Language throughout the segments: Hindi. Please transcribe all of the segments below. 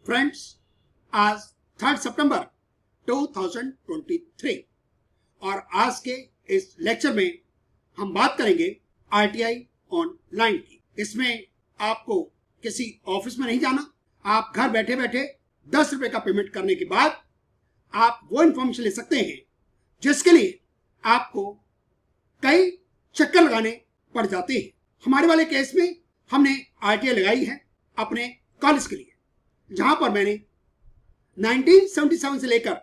फ्रेंड्स, आज 3 सितंबर 2023 और आज के इस लेक्चर में हम बात करेंगे आरटीआई ऑनलाइन की। इसमें आपको किसी ऑफिस में नहीं जाना, आप घर बैठे बैठे 10 रुपए का पेमेंट करने के बाद आप वो इंफॉर्मेशन ले सकते हैं जिसके लिए आपको कई चक्कर लगाने पड़ जाते हैं। हमारे वाले केस में हमने आरटीआई लगाई है अपने कॉलेज के लिए, जहां पर मैंने 1977 से लेकर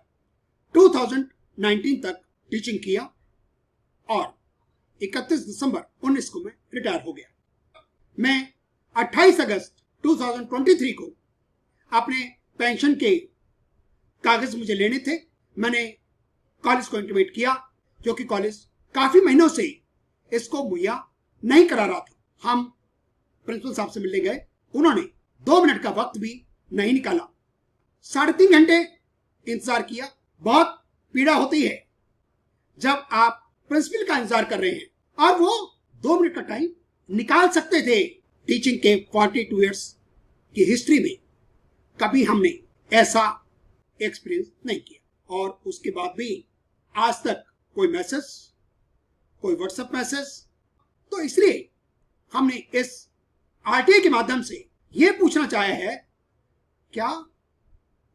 2019 तक टीचिंग किया और 31 दिसंबर 19 को मैं रिटायर हो गया। मैं 28 अगस्त 2023 को अपने पेंशन के कागज मुझे लेने थे। मैंने कॉलेज को इंटीमेट किया क्योंकि कॉलेज काफी महीनों से इसको मुहैया नहीं करा रहा था। हम प्रिंसिपल साहब से मिलने गए, उन्होंने 2 मिनट का वक्त भी नहीं निकाला। 3.5 घंटे इंतजार किया। बहुत पीड़ा होती है जब आप प्रिंसिपल का इंतजार कर रहे हैं और वो 2 मिनट का टाइम निकाल सकते थे। टीचिंग के 42 इयर्स की हिस्ट्री में कभी हमने ऐसा एक्सपीरियंस नहीं किया और उसके बाद भी आज तक कोई मैसेज, कोई व्हाट्सएप मैसेज। तो इसलिए हमने इस आरटीआई के माध्यम से यह पूछना चाहा है, क्या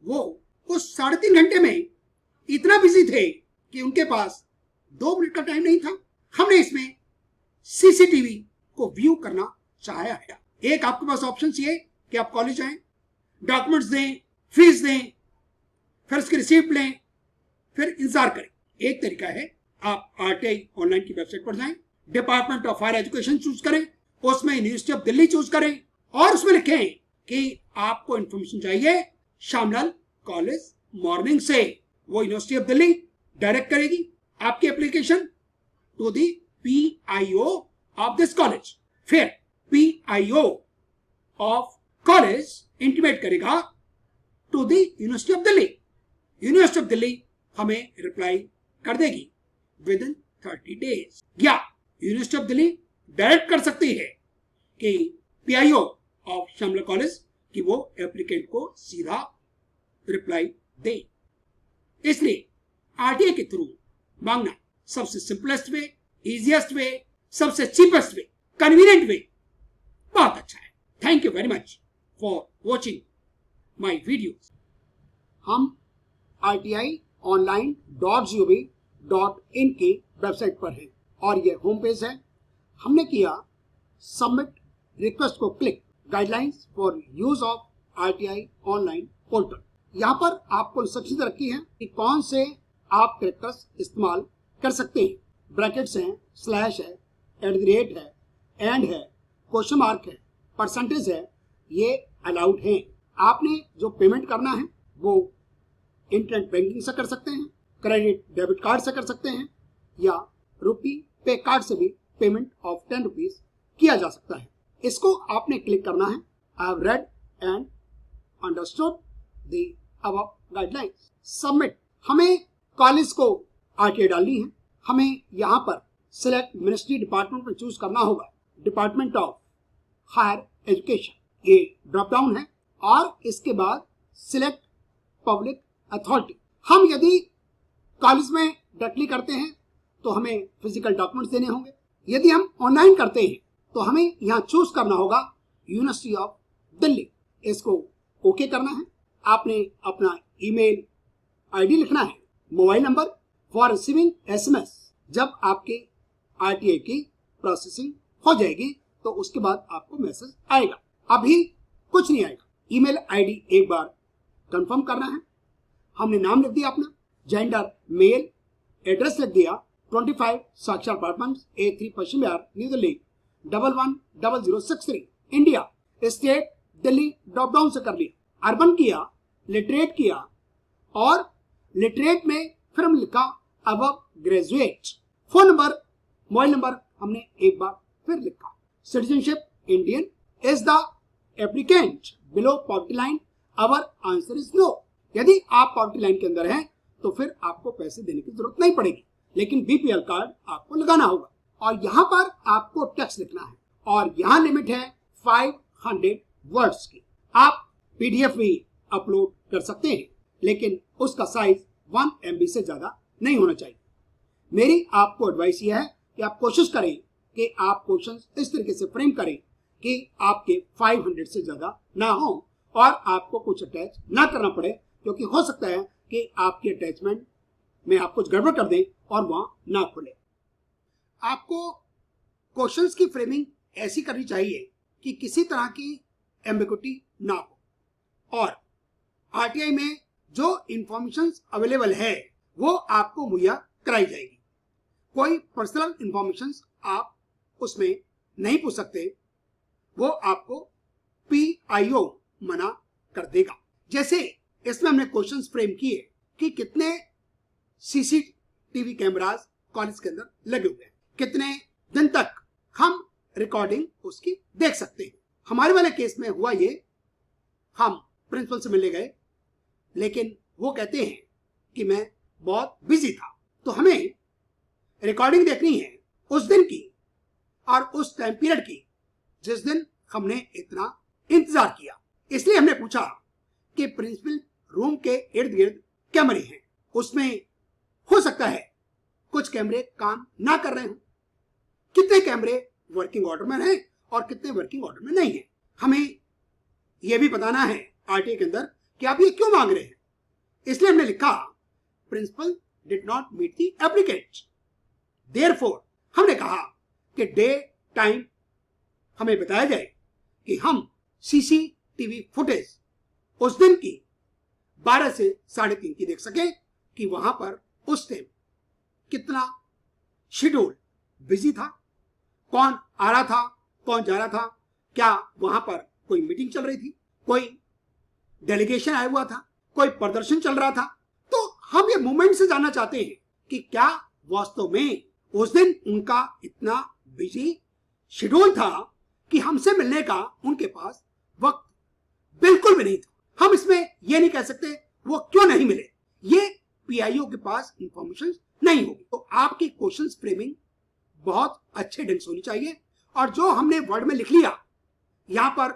वो उस 3.5 घंटे में इतना बिजी थे कि उनके पास 2 मिनट का टाइम नहीं था। हमने इसमें सीसीटीवी को व्यू करना चाहा है। एक आपके पास ऑप्शन ये कि आप कॉलेज आए, डॉक्यूमेंट्स दें, फीस दें, फिर उसकी रिसीप्ट लें, फिर इंतजार करें। एक तरीका है, आप आरटीआई ऑनलाइन की वेबसाइट पर जाएं, department of higher education choose करें, उसमें यूनिवर्सिटी ऑफ दिल्ली चूज करें और उसमें लिखें कि आपको इंफॉर्मेशन चाहिए श्यामलाल कॉलेज मॉर्निंग से। वो यूनिवर्सिटी ऑफ दिल्ली डायरेक्ट करेगी आपकी application to the PIO of this college. फिर PIO ऑफ कॉलेज इंटीमेट करेगा to the university of Delhi. University of Delhi हमें रिप्लाई कर देगी विद इन 30 डेज। या यूनिवर्सिटी ऑफ दिल्ली डायरेक्ट कर सकती है कि PIO ऑफ श्यामला कॉलेज कि वो एप्लीकेंट को सीधा रिप्लाई दे। इसलिए आरटीआई के थ्रू मांगना सबसे सिंपलेस्ट वे, इजीएस्ट वे, सबसे चीपेस्ट वे, कन्वीनियंट वे, बहुत अच्छा है। Thank you very much for watching my videos. हम rti.online.gov.in की वेबसाइट पर हैं और ये होम पेज है। हमने किया सबमिट रिक्वेस्ट को click, guidelines for use of RTI online portal. यहाँ पर आपको इंस्ट्रक्शन रखी है कि कौन से आप कैरेक्टर्स इस्तेमाल कर सकते हैं। ब्रैकेट्स हैं, स्लैश है, @ है, एंड है, क्वेश्चन मार्क है, परसेंटेज है, ये अलाउड हैं। आपने जो पेमेंट करना है वो इंटरनेट बैंकिंग से कर सकते हैं, क्रेडिट डेबिट कार्ड से कर सकते हैं या रुपी पे कार्ड से भी पेमेंट ऑफ 10 रुपीज किया जा सकता है। इसको आपने क्लिक करना है। I have read and understood the above guidelines. Submit. हमें कॉलेज को आरटीआई डालनी है। हमें यहाँ पर सिलेक्ट मिनिस्ट्री डिपार्टमेंट में चूज करना होगा, डिपार्टमेंट ऑफ हायर एजुकेशन, ये ड्रॉप डाउन है और इसके बाद सिलेक्ट पब्लिक अथॉरिटी। हम यदि कॉलेज में डायरेक्टली करते हैं तो हमें फिजिकल डॉक्यूमेंट्स देने होंगे। यदि हम ऑनलाइन करते हैं तो हमें यहाँ चूज करना होगा यूनिवर्सिटी ऑफ दिल्ली। इसको ओके करना है। आपने अपना ईमेल आईडी लिखना है, mobile number for receiving SMS। जब आपके आरटीआई की प्रोसेसिंग हो जाएगी तो उसके बाद आपको मैसेज आएगा। अभी कुछ नहीं आएगा। ईमेल आईडी एक बार कंफर्म करना है। हमने नाम लिख दिया अपना, जेंडर मेल, एड्रेस लिख दिया 25 Sakshar apartments, A3 Paschim Vihar, new Delhi 110063, India. State Delhi drop down से कर लिया। अर्बन किया, लिटरेट किया और लिटरेट में फिर हम लिखा above graduate. Phone number, mobile number हमने एक बार फिर लिखा। Citizenship Indian. Is the applicant below poverty line? Our answer is no. यदि आप पॉवर्टी लाइन के अंदर हैं तो फिर आपको पैसे देने की जरूरत नहीं पड़ेगी, लेकिन BPL कार्ड आपको लगाना होगा और यहाँ पर आपको टेक्स्ट लिखना है और यहाँ लिमिट है 500 वर्ड्स की। आप PDF भी अपलोड कर सकते हैं, लेकिन उसका साइज 1 MB से ज्यादा नहीं होना चाहिए। मेरी आपको एडवाइस यह है कि आप कोशिश करें कि आप क्वेश्चंस इस तरीके से फ्रेम करें कि आपके 500 से ज्यादा ना हो और आपको कुछ अटैच ना करना पड़े, क्योंकि हो सकता है कि आपके अटैचमेंट में आप कुछ गड़बड़ कर दें और वहां ना खुले। आपको क्वेश्चंस की फ्रेमिंग ऐसी करनी चाहिए कि किसी तरह की एम्बिगुइटी ना हो और आरटीआई में जो इंफॉर्मेशन अवेलेबल है वो आपको मुहैया कराई जाएगी। कोई पर्सनल इंफॉर्मेशन आप उसमें नहीं पूछ सकते, वो आपको PIO मना कर देगा। जैसे इसमें हमने क्वेश्चंस फ्रेम किए कि कितने CCTV कैमरास कॉलेज के अंदर लगे हुए हैं, कितने दिन तक हम रिकॉर्डिंग उसकी देख सकते हैं। हमारे वाले केस में हुआ ये, हम प्रिंसिपल से मिलने गए, लेकिन वो कहते हैं कि मैं बहुत बिजी था, तो हमें रिकॉर्डिंग देखनी है उस दिन की और उस टाइम पीरियड की जिस दिन हमने इतना इंतजार किया। इसलिए हमने पूछा कि प्रिंसिपल रूम के इर्द गिर्द कैमरे हैं, उसमें हो सकता है कुछ कैमरे काम ना कर रहे हो, कितने कैमरे वर्किंग ऑर्डर में हैं और कितने वर्किंग ऑर्डर में नहीं है। हमें यह भी बताना है आरटीआई के अंदर कि आप ये क्यों मांग रहे हैं। इसलिए हमने लिखा principal did not meet the applicant, therefore हमने कहा कि डे टाइम हमें बताया जाए कि हम CCTV फुटेज उस दिन की 12 से 3:30 की देख सकें कि वहां पर उस टाइम कितना शेड्यूल बिजी था, कौन आ रहा था, कौन जा रहा था, क्या वहां पर कोई मीटिंग चल रही थी, कोई डेलीगेशन आया हुआ था, कोई प्रदर्शन चल रहा था। तो हम ये मूवमेंट से जानना चाहते हैं कि क्या वास्तव में उस दिन उनका इतना बिजी शेड्यूल था कि हमसे मिलने का उनके पास वक्त बिल्कुल भी नहीं था। हम इसमें यह नहीं कह सकते वो क्यों नहीं मिले, ये PIO के पास इंफॉर्मेशन नहीं होगी। तो आपकी क्वेश्चंस फ्रेमिंग बहुत अच्छे ढंग से होनी चाहिए और जो हमने वर्ड में लिख लिया, यहां पर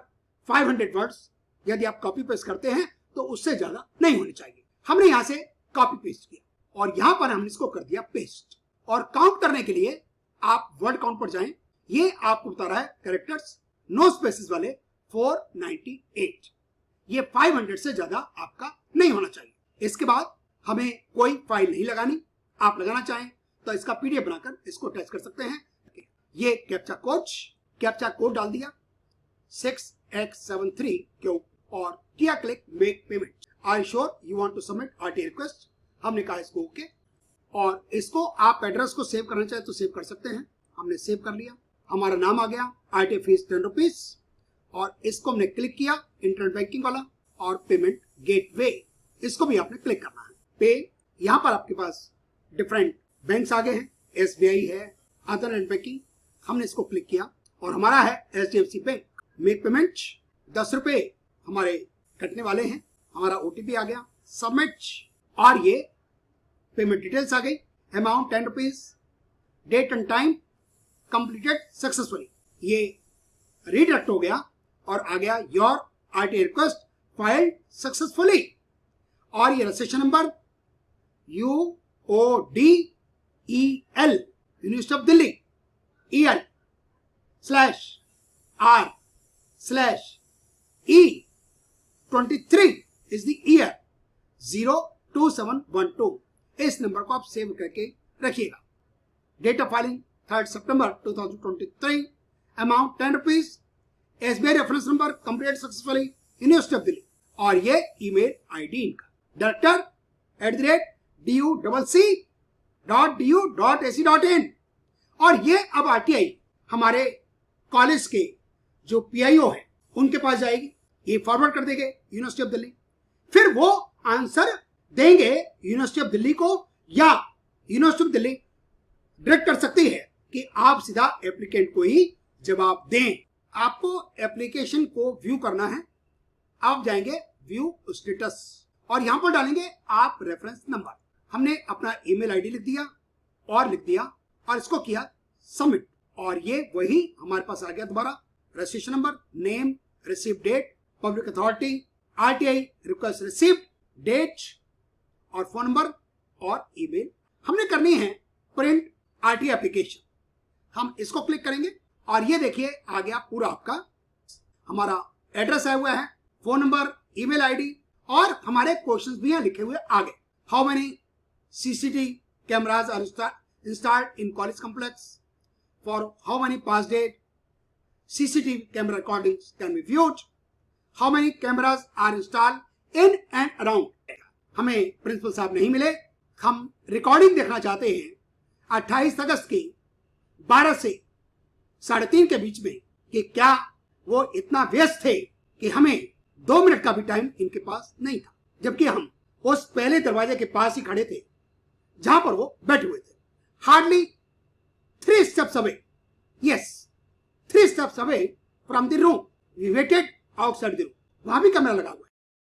500 वर्ड्स यदि आप कॉपी पेस्ट करते हैं तो उससे ज्यादा नहीं होने चाहिए। हमने यहां से कॉपी पेस्ट किया और यहां पर हमने इसको कर दिया पेस्ट। और काउंट करने के लिए आप वर्ड काउंट पर जाएं, ये आपको बता रहा है कैरेक्टर्स नो स्पेसेस वाले 498, ये 500 से ज्यादा आपका नहीं होना चाहिए। इसके बाद हमें कोई फाइल नहीं लगानी, आप लगाना चाहें तो इसका PDF बनाकर इसको अटैच कर सकते हैं। ये कैप्चा कोड डाल दिया 6x73 क्यों और किया click make payment. Are you sure you want to submit RTI request, हमने कहा इसको ओके। और इसको आप एड्रेस को सेव करना चाहे तो सेव कर सकते हैं, हमने सेव कर लिया। हमारा नाम आ गया, RTI फीस 10 रुपीज और इसको हमने क्लिक किया इंटरनेट बैंकिंग वाला और पेमेंट गेटवे, इसको भी आपने क्लिक करना है। पे यहाँ पर आपके पास डिफरेंट बैंक्स आ गए हैं, SBI है, अदर नेट बैंकिंग, हमने इसको क्लिक किया और हमारा है HDFC बैंक। मेक पेमेंट 10 रुपए हमारे कटने वाले हैं, हमारा OTP आ गया, सबमिट और ये पेमेंट डिटेल्स आ गई, amount 10 rupees, date and time completed successfully, ये रीडायरेक्ट हो गया और आ गया your RTI request filed successfully और ये registration number UODEL university of Delhi EL/R/E23 is the year 02712, इस नंबर को आप सेव करके रखिएगा। डेट ऑफ फाइलिंग 3 सितंबर 2023, amount 10 rupees, SBI reference number complete successfully university of Delhi और ये ईमेल ID इनका director@duc.du.ac.in और ये अब RTI हमारे कॉलेज के जो PIO है उनके पास जाएगी, ये फॉरवर्ड कर देंगे यूनिवर्सिटी ऑफ दिल्ली, फिर वो आंसर देंगे यूनिवर्सिटी ऑफ दिल्ली को या यूनिवर्सिटी ऑफ दिल्ली डायरेक्ट कर सकती है कि आप सीधा एप्लीकेंट को ही जवाब दें। आपको एप्लीकेशन को व्यू करना है, आप जाएंगे व्यू स्टेटस और यहां पर डालेंगे आप रेफरेंस नंबर। हमने अपना ईमेल ID लिख दिया और इसको किया सबमिट और ये वही हमारे पास आ गया दोबारा, registration number, name, receive date, public authority, RTI request received, date और फोन नंबर और ईमेल। हमने करनी है प्रिंट RTI एप्लीकेशन। हम इसको क्लिक करेंगे और ये देखिए आ गया पूरा आपका, हमारा एड्रेस आया हुआ है, फोन नंबर, ईमेल आईडी और हमारे क्वेश्चंस भी यहाँ लिखे हुए आगे। How many CCTV cameras are installed in college complex, for how many past date CCTV camera recordings can be viewed, how many cameras are installed in and around. हमें प्रिंसिपल साहब नहीं मिले, हम रिकॉर्डिंग देखना चाहते हैं 28 अगस्त की 12 से 3:30 के बीच में, कि क्या वो इतना व्यस्त थे कि हमें 2 मिनट का भी टाइम इनके पास नहीं था, जबकि हम उस पहले दरवाजे के पास ही खड़े थे जहां पर वो बैठे हुए थे, hardly 3 steps away, yes 3 steps away from the room, we waited outside the room। वहां भी कैमरा लगा हुआ।